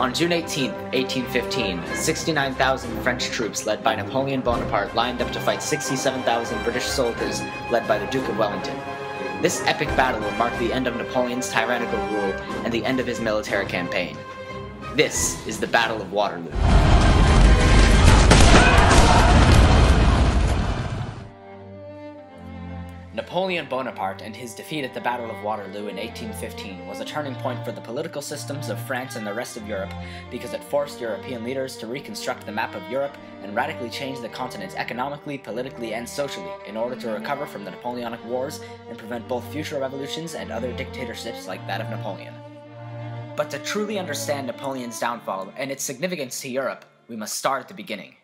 On June 18, 1815, 69,000 French troops led by Napoleon Bonaparte lined up to fight 67,000 British soldiers led by the Duke of Wellington. This epic battle would mark the end of Napoleon's tyrannical rule and the end of his military campaign. This is the Battle of Waterloo. Napoleon Bonaparte and his defeat at the Battle of Waterloo in 1815 was a turning point for the political systems of France and the rest of Europe because it forced European leaders to reconstruct the map of Europe and radically change the continent economically, politically, and socially in order to recover from the Napoleonic Wars and prevent both future revolutions and other dictatorships like that of Napoleon. But to truly understand Napoleon's downfall and its significance to Europe, we must start at the beginning.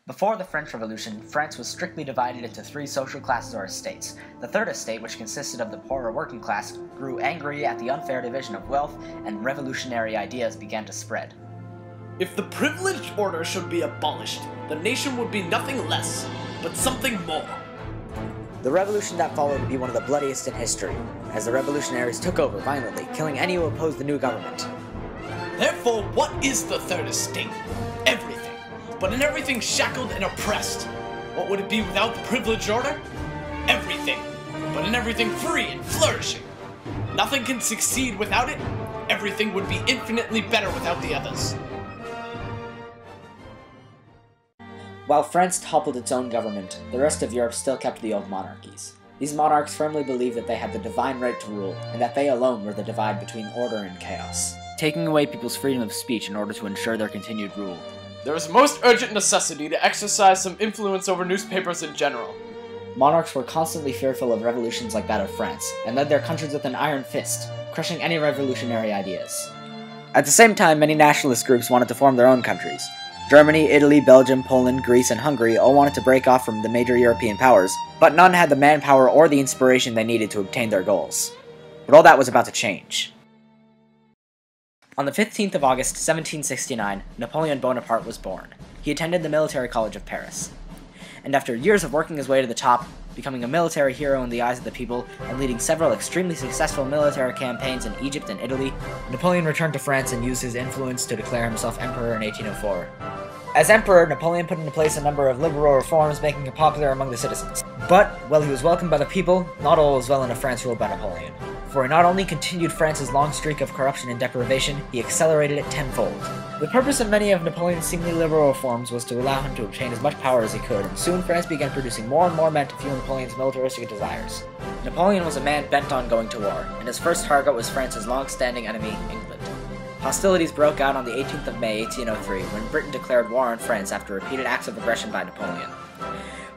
Before the French Revolution, France was strictly divided into three social classes or estates. The third estate, which consisted of the poorer working class, grew angry at the unfair division of wealth, and revolutionary ideas began to spread. If the privileged order should be abolished, the nation would be nothing less, but something more. The revolution that followed would be one of the bloodiest in history, as the revolutionaries took over violently, killing any who opposed the new government. Therefore, what is the third estate? Everything. But in everything shackled and oppressed. What would it be without the privileged order? Everything. But in everything free and flourishing. Nothing can succeed without it. Everything would be infinitely better without the others. While France toppled its own government, the rest of Europe still kept the old monarchies. These monarchs firmly believed that they had the divine right to rule, and that they alone were the divide between order and chaos, taking away people's freedom of speech in order to ensure their continued rule. There is a most urgent necessity to exercise some influence over newspapers in general. Monarchs were constantly fearful of revolutions like that of France, and led their countries with an iron fist, crushing any revolutionary ideas. At the same time, many nationalist groups wanted to form their own countries. Germany, Italy, Belgium, Poland, Greece, and Hungary all wanted to break off from the major European powers, but none had the manpower or the inspiration they needed to obtain their goals. But all that was about to change. On the 15th of August, 1769, Napoleon Bonaparte was born. He attended the Military College of Paris. And after years of working his way to the top, becoming a military hero in the eyes of the people, and leading several extremely successful military campaigns in Egypt and Italy, Napoleon returned to France and used his influence to declare himself emperor in 1804. As emperor, Napoleon put into place a number of liberal reforms, making him popular among the citizens. But, while he was welcomed by the people, not all was well in a France ruled by Napoleon. For he not only continued France's long streak of corruption and deprivation, he accelerated it tenfold. The purpose of many of Napoleon's seemingly liberal reforms was to allow him to obtain as much power as he could, and soon France began producing more and more men to fuel Napoleon's militaristic desires. Napoleon was a man bent on going to war, and his first target was France's long-standing enemy, England. Hostilities broke out on the 18th of May, 1803, when Britain declared war on France after repeated acts of aggression by Napoleon.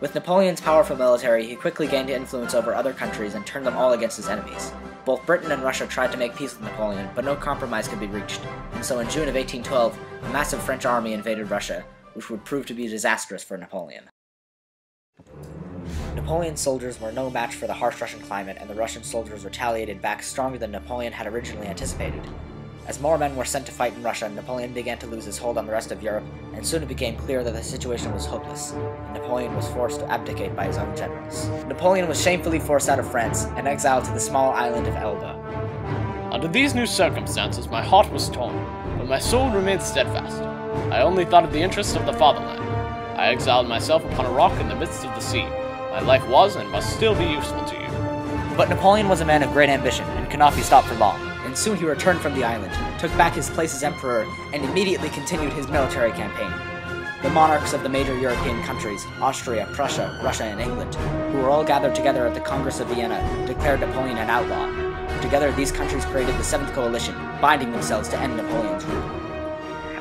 With Napoleon's powerful military, he quickly gained influence over other countries and turned them all against his enemies. Both Britain and Russia tried to make peace with Napoleon, but no compromise could be reached, and so in June of 1812, a massive French army invaded Russia, which would prove to be disastrous for Napoleon. Napoleon's soldiers were no match for the harsh Russian climate, and the Russian soldiers retaliated back stronger than Napoleon had originally anticipated. As more men were sent to fight in Russia, Napoleon began to lose his hold on the rest of Europe, and soon it became clear that the situation was hopeless, and Napoleon was forced to abdicate by his own generals. Napoleon was shamefully forced out of France, and exiled to the small island of Elba. Under these new circumstances, my heart was torn, but my soul remained steadfast. I only thought of the interests of the fatherland. I exiled myself upon a rock in the midst of the sea. My life was and must still be useful to you. But Napoleon was a man of great ambition, and could not be stopped for long. And soon he returned from the island, took back his place as emperor, and immediately continued his military campaign. The monarchs of the major European countries, Austria, Prussia, Russia, and England, who were all gathered together at the Congress of Vienna, declared Napoleon an outlaw. Together, these countries created the Seventh Coalition, binding themselves to end Napoleon's rule.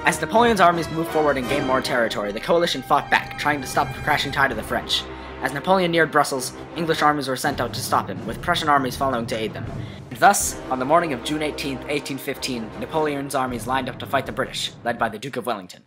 As Napoleon's armies moved forward and gained more territory, the coalition fought back, trying to stop the crashing tide of the French. As Napoleon neared Brussels, English armies were sent out to stop him, with Prussian armies following to aid them. And thus, on the morning of June 18, 1815, Napoleon's armies lined up to fight the British, led by the Duke of Wellington.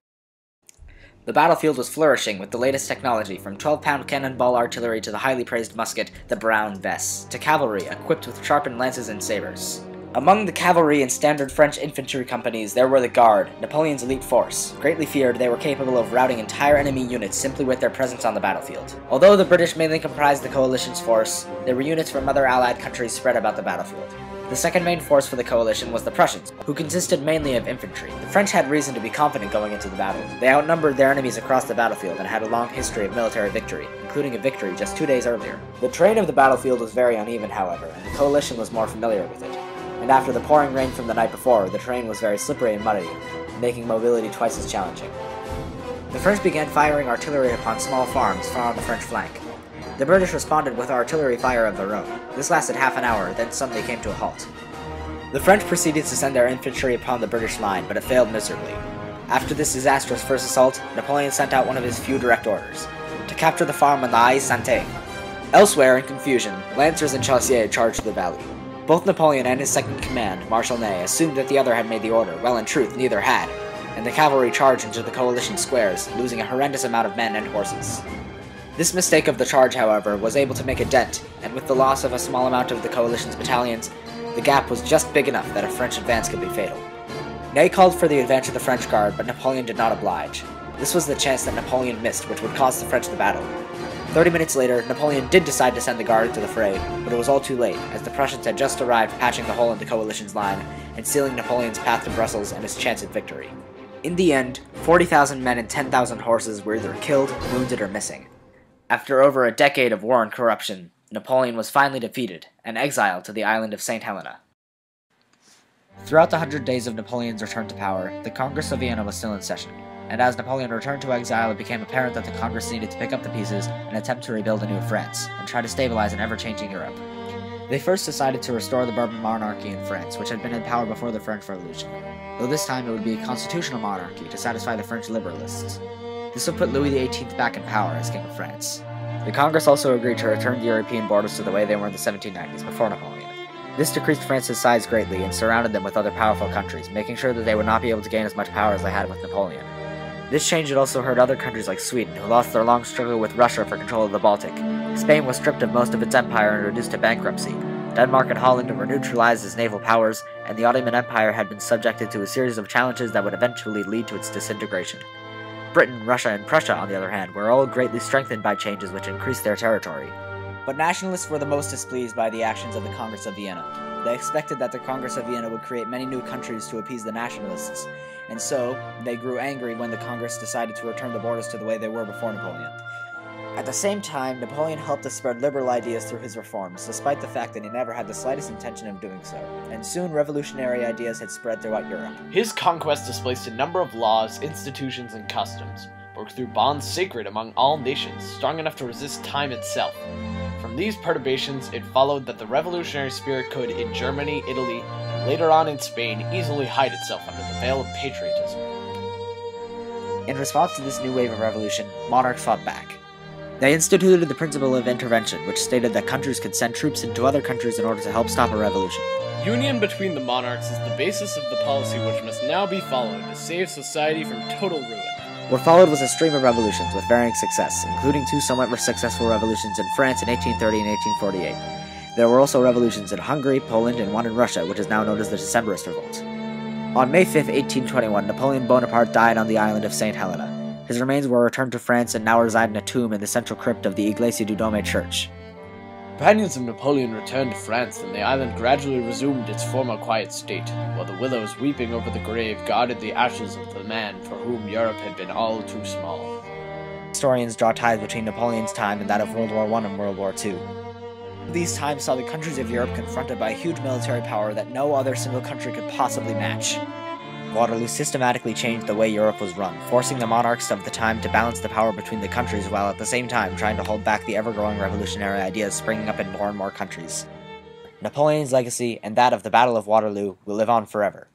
The battlefield was flourishing with the latest technology, from 12-pound cannonball artillery to the highly praised musket, the Brown Bess, to cavalry equipped with sharpened lances and sabers. Among the cavalry and standard French infantry companies, there were the Guard, Napoleon's elite force. Greatly feared, they were capable of routing entire enemy units simply with their presence on the battlefield. Although the British mainly comprised the coalition's force, there were units from other allied countries spread about the battlefield. The second main force for the coalition was the Prussians, who consisted mainly of infantry. The French had reason to be confident going into the battle. They outnumbered their enemies across the battlefield and had a long history of military victory, including a victory just 2 days earlier. The terrain of the battlefield was very uneven, however, and the coalition was more familiar with it. And after the pouring rain from the night before, the terrain was very slippery and muddy, making mobility twice as challenging. The French began firing artillery upon small farms far on the French flank. The British responded with artillery fire of their own. This lasted half an hour, then suddenly came to a halt. The French proceeded to send their infantry upon the British line, but it failed miserably. After this disastrous first assault, Napoleon sent out one of his few direct orders, to capture the farm on the Aix Santé. Elsewhere, in confusion, Lancers and Chasseurs charged the valley. Both Napoleon and his second command, Marshal Ney, assumed that the other had made the order, while in truth neither had, and the cavalry charged into the coalition squares, losing a horrendous amount of men and horses. This mistake of the charge, however, was able to make a dent, and with the loss of a small amount of the coalition's battalions, the gap was just big enough that a French advance could be fatal. Ney called for the advance of the French guard, but Napoleon did not oblige. This was the chance that Napoleon missed, which would cost the French the battle. 30 minutes later, Napoleon did decide to send the guard into the fray, but it was all too late, as the Prussians had just arrived patching the hole in the coalition's line and sealing Napoleon's path to Brussels and his chance at victory. In the end, 40,000 men and 10,000 horses were either killed, wounded, or missing. After over a decade of war and corruption, Napoleon was finally defeated and exiled to the island of St. Helena. Throughout the 100 days of Napoleon's return to power, the Congress of Vienna was still in session, and as Napoleon returned to exile, it became apparent that the Congress needed to pick up the pieces and attempt to rebuild a new France, and try to stabilize an ever-changing Europe. They first decided to restore the Bourbon monarchy in France, which had been in power before the French Revolution, though this time it would be a constitutional monarchy to satisfy the French liberalists. This would put Louis XVIII back in power as King of France. The Congress also agreed to return the European borders to the way they were in the 1790s, before Napoleon. This decreased France's size greatly and surrounded them with other powerful countries, making sure that they would not be able to gain as much power as they had with Napoleon. This change had also hurt other countries like Sweden, who lost their long struggle with Russia for control of the Baltic. Spain was stripped of most of its empire and reduced to bankruptcy. Denmark and Holland were neutralized as naval powers, and the Ottoman Empire had been subjected to a series of challenges that would eventually lead to its disintegration. Britain, Russia, and Prussia, on the other hand, were all greatly strengthened by changes which increased their territory. But nationalists were the most displeased by the actions of the Congress of Vienna. They expected that the Congress of Vienna would create many new countries to appease the nationalists, and so they grew angry when the Congress decided to return the borders to the way they were before Napoleon. At the same time, Napoleon helped to spread liberal ideas through his reforms, despite the fact that he never had the slightest intention of doing so, and soon revolutionary ideas had spread throughout Europe. His conquest displaced a number of laws, institutions, and customs, broke through bonds sacred among all nations, strong enough to resist time itself. From these perturbations, it followed that the revolutionary spirit could, in Germany, Italy, and later on in Spain, easily hide itself under the veil of patriotism. In response to this new wave of revolution, monarchs fought back. They instituted the principle of intervention, which stated that countries could send troops into other countries in order to help stop a revolution. Union between the monarchs is the basis of the policy which must now be followed to save society from total ruin. What followed was a stream of revolutions with varying success, including two somewhat successful revolutions in France in 1830 and 1848. There were also revolutions in Hungary, Poland, and one in Russia, which is now known as the Decembrist Revolt. On May 5, 1821, Napoleon Bonaparte died on the island of St. Helena. His remains were returned to France and now reside in a tomb in the central crypt of the Iglesia du Dome church. Companions of Napoleon returned to France, and the island gradually resumed its former quiet state, while the willows weeping over the grave guarded the ashes of the man for whom Europe had been all too small. Historians draw ties between Napoleon's time and that of World War I and World War II. These times saw the countries of Europe confronted by a huge military power that no other single country could possibly match. Waterloo systematically changed the way Europe was run, forcing the monarchs of the time to balance the power between the countries while at the same time trying to hold back the ever-growing revolutionary ideas springing up in more and more countries. Napoleon's legacy and that of the Battle of Waterloo will live on forever.